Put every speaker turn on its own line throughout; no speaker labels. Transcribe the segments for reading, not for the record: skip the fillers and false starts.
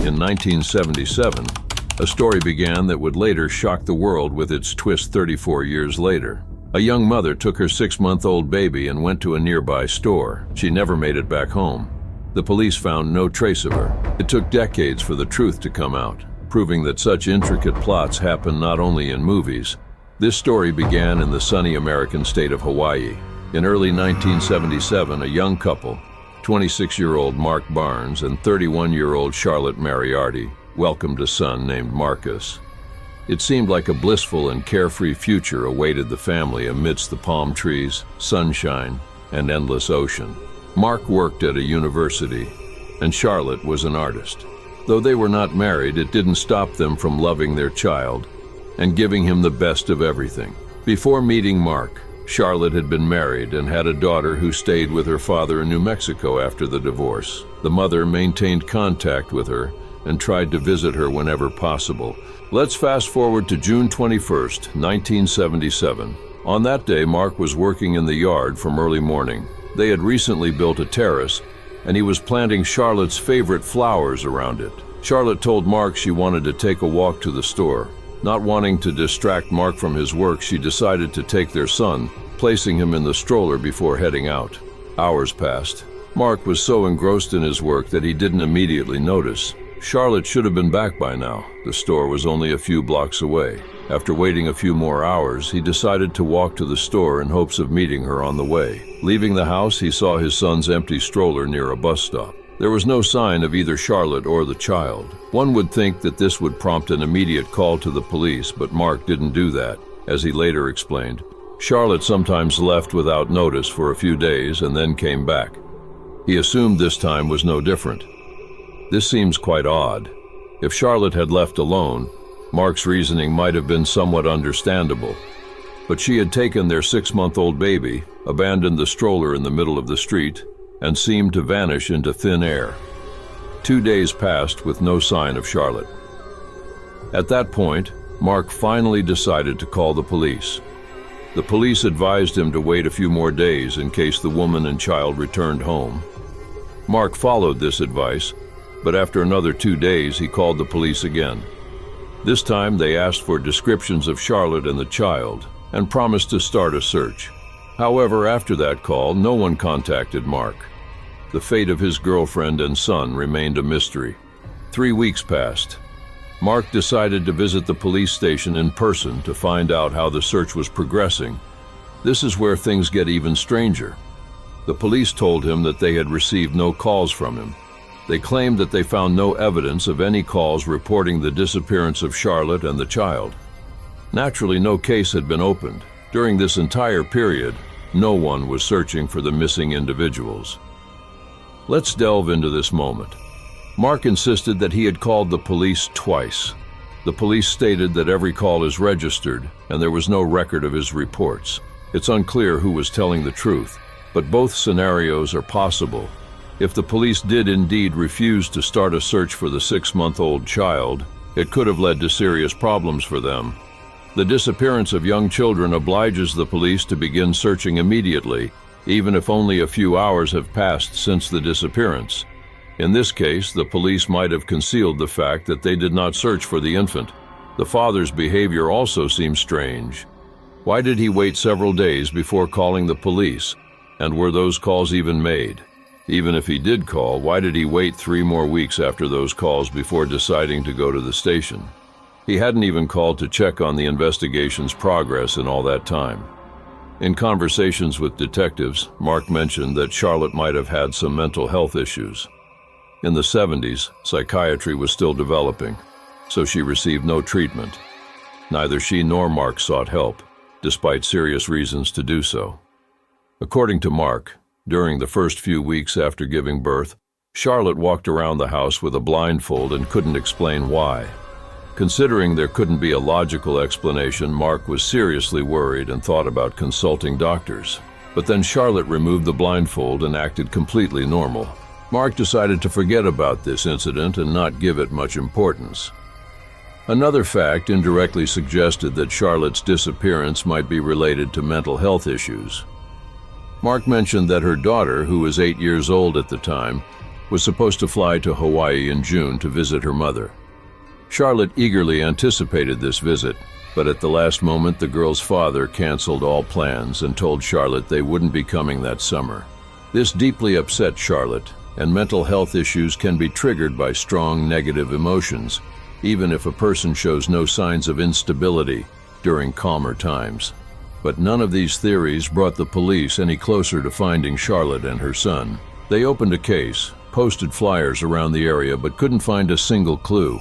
In 1977, a story began that would later shock the world with its twist 34 years later. A young mother took her 6-month-old baby and went to a nearby store. She never made it back home. The police found no trace of her. It took decades for the truth to come out, proving that such intricate plots happen not only in movies. This story began in the sunny American state of Hawaii. In early 1977, a young couple, 26-year-old Mark Barnes and 31-year-old Charlotte Moriarty, welcomed a son named Marcus. It seemed like a blissful and carefree future awaited the family amidst the palm trees, sunshine, and endless ocean. Mark worked at a university, and Charlotte was an artist. Though they were not married, it didn't stop them from loving their child and giving him the best of everything. Before meeting Mark, Charlotte had been married and had a daughter who stayed with her father in New Mexico after the divorce. The mother maintained contact with her and tried to visit her whenever possible. Let's fast forward to June 21st, 1977. On that day, Mark was working in the yard from early morning. They had recently built a terrace, and he was planting Charlotte's favorite flowers around it. Charlotte told Mark she wanted to take a walk to the store. Not wanting to distract Mark from his work, she decided to take their son, placing him in the stroller before heading out. Hours passed. Mark was so engrossed in his work that he didn't immediately notice. Charlotte should have been back by now. The store was only a few blocks away. After waiting a few more hours, he decided to walk to the store in hopes of meeting her on the way. Leaving the house, he saw his son's empty stroller near a bus stop. There was no sign of either Charlotte or the child. One would think that this would prompt an immediate call to the police, but Mark didn't do that. As he later explained, Charlotte sometimes left without notice for a few days and then came back. He assumed this time was no different. This seems quite odd. If Charlotte had left alone, Mark's reasoning might have been somewhat understandable. But she had taken their 6-month-old baby, abandoned the stroller in the middle of the street, and seemed to vanish into thin air. 2 days passed with no sign of Charlotte. At that point, Mark finally decided to call the police. The police advised him to wait a few more days in case the woman and child returned home. Mark followed this advice, but after another 2 days, he called the police again. This time, they asked for descriptions of Charlotte and the child and promised to start a search. However, after that call, no one contacted Mark. The fate of his girlfriend and son remained a mystery. 3 weeks passed. Mark decided to visit the police station in person to find out how the search was progressing. This is where things get even stranger. The police told him that they had received no calls from him. They claimed that they found no evidence of any calls reporting the disappearance of Charlotte and the child. Naturally, no case had been opened. During this entire period, no one was searching for the missing individuals. Let's delve into this moment. Mark insisted that he had called the police twice. The police stated that every call is registered, and there was no record of his reports. It's unclear who was telling the truth, but both scenarios are possible. If the police did indeed refuse to start a search for the 6-month-old child, it could have led to serious problems for them. The disappearance of young children obliges the police to begin searching immediately, even if only a few hours have passed since the disappearance. In this case, the police might have concealed the fact that they did not search for the infant. The father's behavior also seems strange. Why did he wait several days before calling the police? And were those calls even made? Even if he did call, why did he wait 3 more weeks after those calls before deciding to go to the station? He hadn't even called to check on the investigation's progress in all that time. In conversations with detectives, Mark mentioned that Charlotte might have had some mental health issues. In the 70s, psychiatry was still developing, so she received no treatment. Neither she nor Mark sought help, despite serious reasons to do so. According to Mark, during the first few weeks after giving birth, Charlotte walked around the house with a blindfold and couldn't explain why. Considering there couldn't be a logical explanation, Mark was seriously worried and thought about consulting doctors. But then Charlotte removed the blindfold and acted completely normal. Mark decided to forget about this incident and not give it much importance. Another fact indirectly suggested that Charlotte's disappearance might be related to mental health issues. Mark mentioned that her daughter, who was 8 years old at the time, was supposed to fly to Hawaii in June to visit her mother. Charlotte eagerly anticipated this visit, but at the last moment the girl's father canceled all plans and told Charlotte they wouldn't be coming that summer. This deeply upset Charlotte, and mental health issues can be triggered by strong negative emotions, even if a person shows no signs of instability during calmer times. But none of these theories brought the police any closer to finding Charlotte and her son. They opened a case, posted flyers around the area, but couldn't find a single clue.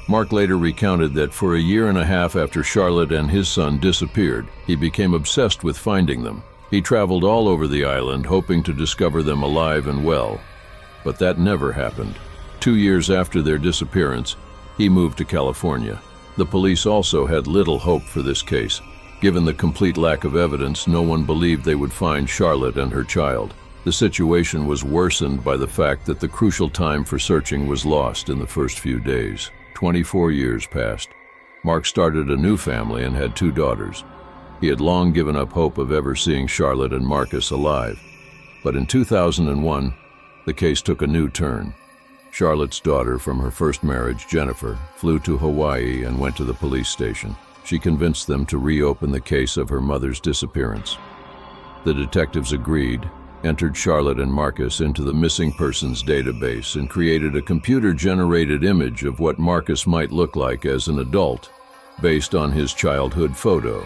Mark later recounted that for a year and a half after Charlotte and his son disappeared, he became obsessed with finding them. He traveled all over the island hoping to discover them alive and well. But that never happened. 2 years after their disappearance, he moved to California. The police also had little hope for this case. Given the complete lack of evidence, no one believed they would find Charlotte and her child. The situation was worsened by the fact that the crucial time for searching was lost in the first few days. 24 years passed. Mark started a new family and had 2 daughters. He had long given up hope of ever seeing Charlotte and Marcus alive. But in 2001, the case took a new turn. Charlotte's daughter from her first marriage, Jennifer, flew to Hawaii and went to the police station. She convinced them to reopen the case of her mother's disappearance. The detectives agreed, entered Charlotte and Marcus into the missing persons database, and created a computer-generated image of what Marcus might look like as an adult, based on his childhood photo.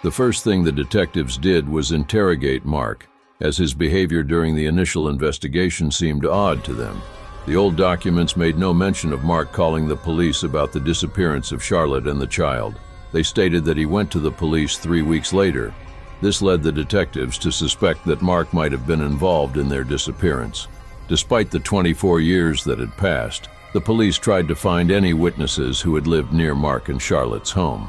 The first thing the detectives did was interrogate Mark, as his behavior during the initial investigation seemed odd to them. The old documents made no mention of Mark calling the police about the disappearance of Charlotte and the child. They stated that he went to the police 3 weeks later. This led the detectives to suspect that Mark might have been involved in their disappearance. Despite the 24 years that had passed, the police tried to find any witnesses who had lived near Mark and Charlotte's home.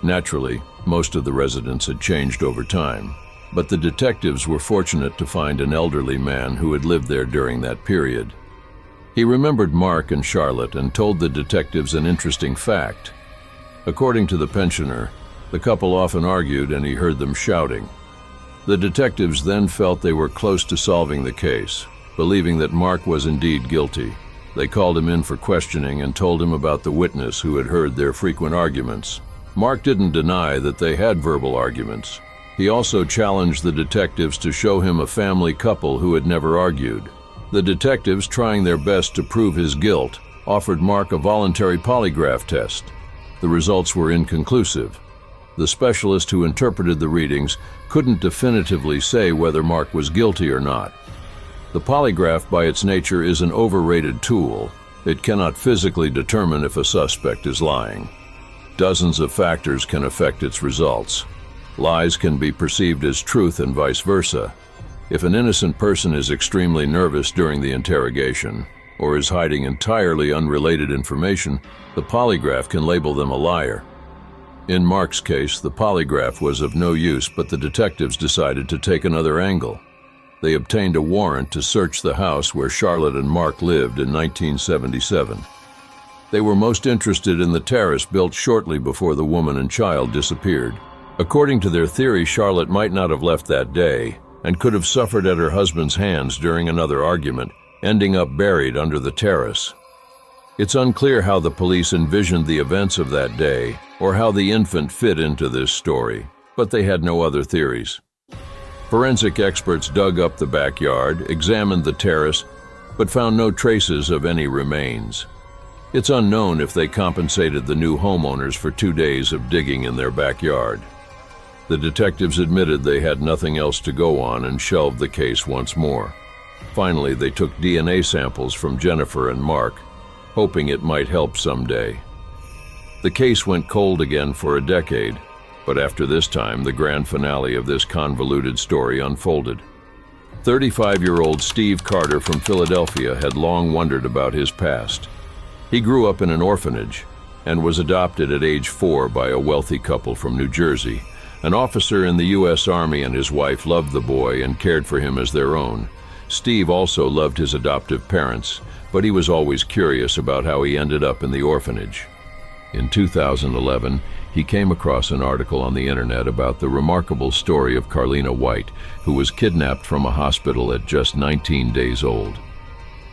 Naturally, most of the residents had changed over time, but the detectives were fortunate to find an elderly man who had lived there during that period. He remembered Mark and Charlotte and told the detectives an interesting fact. According to the pensioner, the couple often argued and he heard them shouting. The detectives then felt they were close to solving the case, believing that Mark was indeed guilty. They called him in for questioning and told him about the witness who had heard their frequent arguments. Mark didn't deny that they had verbal arguments. He also challenged the detectives to show him a family couple who had never argued. The detectives, trying their best to prove his guilt, offered Mark a voluntary polygraph test. The results were inconclusive. The specialist who interpreted the readings couldn't definitively say whether Mark was guilty or not. The polygraph, by its nature, is an overrated tool. It cannot physically determine if a suspect is lying. Dozens of factors can affect its results. Lies can be perceived as truth and vice versa. If an innocent person is extremely nervous during the interrogation, or is hiding entirely unrelated information, the polygraph can label them a liar. In Mark's case, the polygraph was of no use, but the detectives decided to take another angle. They obtained a warrant to search the house where Charlotte and Mark lived in 1977. They were most interested in the terrace built shortly before the woman and child disappeared. According to their theory, Charlotte might not have left that day and could have suffered at her husband's hands during another argument, ending up buried under the terrace. It's unclear how the police envisioned the events of that day or how the infant fit into this story, but they had no other theories. Forensic experts dug up the backyard, examined the terrace, but found no traces of any remains. It's unknown if they compensated the new homeowners for 2 days of digging in their backyard. The detectives admitted they had nothing else to go on and shelved the case once more. Finally, they took DNA samples from Jennifer and Mark, hoping it might help someday. The case went cold again for a decade, but after this time, the grand finale of this convoluted story unfolded. 35-year-old Steve Carter from Philadelphia had long wondered about his past. He grew up in an orphanage and was adopted at age 4 by a wealthy couple from New Jersey. An officer in the U.S. Army and his wife loved the boy and cared for him as their own. Steve also loved his adoptive parents, but he was always curious about how he ended up in the orphanage. In 2011, he came across an article on the internet about the remarkable story of Carlina White, who was kidnapped from a hospital at just 19 days old.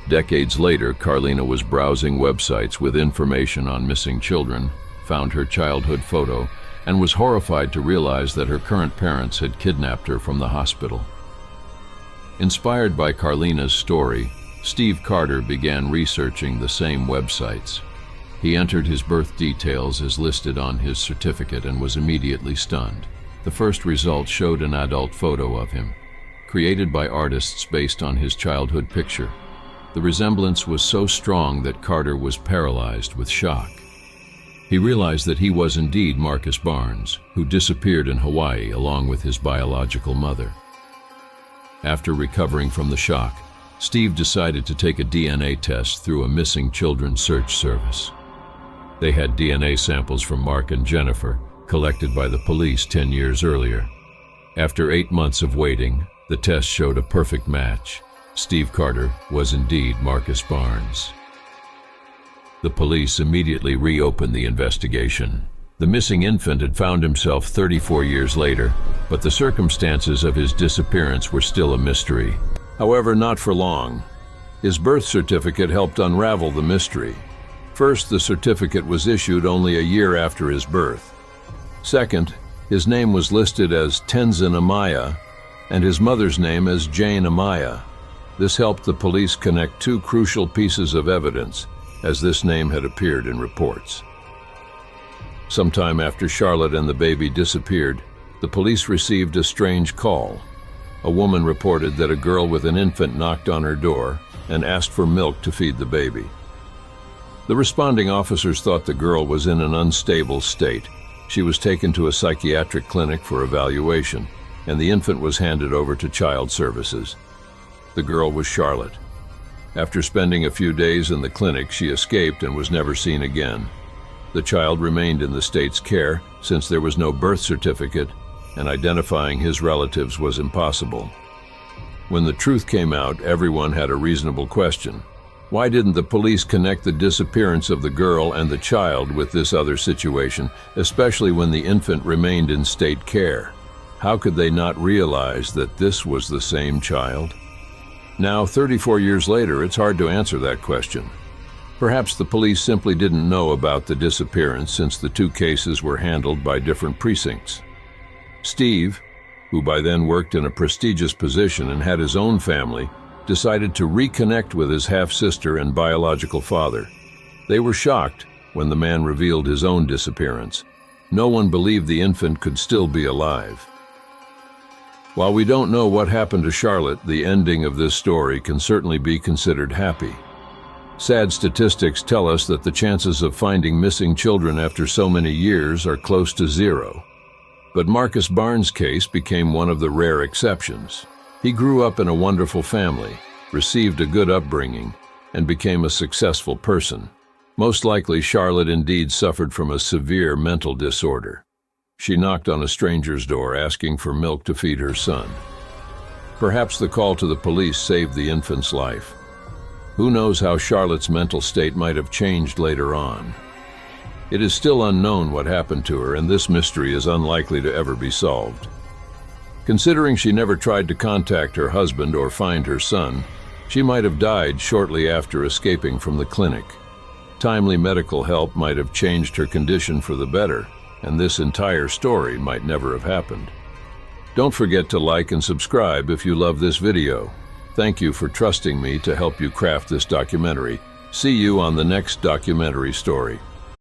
Decades later, Carlina was browsing websites with information on missing children, found her childhood photo, and was horrified to realize that her current parents had kidnapped her from the hospital. Inspired by Carlina's story, Steve Carter began researching the same websites. He entered his birth details as listed on his certificate and was immediately stunned. The first result showed an adult photo of him, created by artists based on his childhood picture. The resemblance was so strong that Carter was paralyzed with shock. He realized that he was indeed Marcus Barnes, who disappeared in Hawaii along with his biological mother. After recovering from the shock, Steve decided to take a DNA test through a missing children search service. They had DNA samples from Mark and Jennifer, collected by the police 10 years earlier. After 8 months of waiting, the test showed a perfect match. Steve Carter was indeed Marcus Barnes. The police immediately reopened the investigation. The missing infant had found himself 34 years later, but the circumstances of his disappearance were still a mystery. However, not for long. His birth certificate helped unravel the mystery. First, the certificate was issued only a year after his birth. Second, his name was listed as Tenzin Amaya, and his mother's name as Jane Amaya. This helped the police connect two crucial pieces of evidence, as this name had appeared in reports. Sometime after Charlotte and the baby disappeared, the police received a strange call. A woman reported that a girl with an infant knocked on her door and asked for milk to feed the baby. The responding officers thought the girl was in an unstable state. She was taken to a psychiatric clinic for evaluation, and the infant was handed over to child services. The girl was Charlotte. After spending a few days in the clinic, she escaped and was never seen again. The child remained in the state's care since there was no birth certificate, and identifying his relatives was impossible. When the truth came out, everyone had a reasonable question. Why didn't the police connect the disappearance of the girl and the child with this other situation, especially when the infant remained in state care? How could they not realize that this was the same child? Now, 34 years later, it's hard to answer that question. Perhaps the police simply didn't know about the disappearance since the two cases were handled by different precincts. Steve, who by then worked in a prestigious position and had his own family, decided to reconnect with his half-sister and biological father. They were shocked when the man revealed his own disappearance. No one believed the infant could still be alive. While we don't know what happened to Charlotte, the ending of this story can certainly be considered happy. Sad statistics tell us that the chances of finding missing children after so many years are close to zero. But Marcus Barnes' case became one of the rare exceptions. He grew up in a wonderful family, received a good upbringing, and became a successful person. Most likely, Charlotte indeed suffered from a severe mental disorder. She knocked on a stranger's door asking for milk to feed her son. Perhaps the call to the police saved the infant's life. Who knows how Charlotte's mental state might have changed later on. It is still unknown what happened to her, and this mystery is unlikely to ever be solved. Considering she never tried to contact her husband or find her son, she might have died shortly after escaping from the clinic. Timely medical help might have changed her condition for the better, and this entire story might never have happened. Don't forget to like and subscribe if you love this video. Thank you for trusting me to help you craft this documentary. See you on the next documentary story.